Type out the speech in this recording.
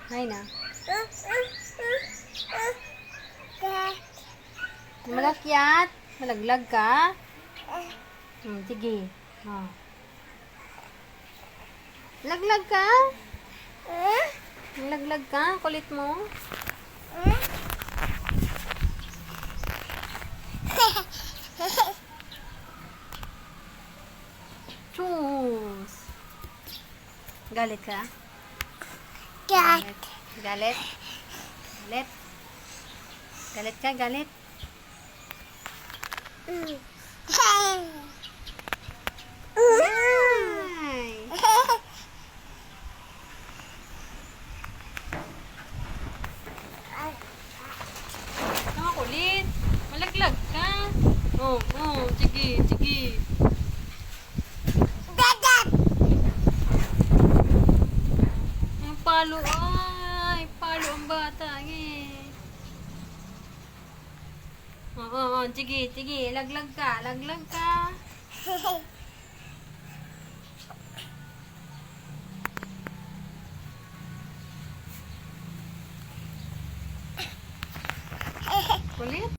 Hay na. Malakyat. Malaglag ka. Sige. Oh. Laglag ka? Laglag ka? Kulit mo? Chus. Galit ka? Galit. Galit? Galit? Galit ka? Galit? Ay. Ang kulit. Malaglag ka. Oh, sige, sige. Ang palo, ay, palo ang bata, eh. Sige, sige, laglag ka, laglag ka. Kulit.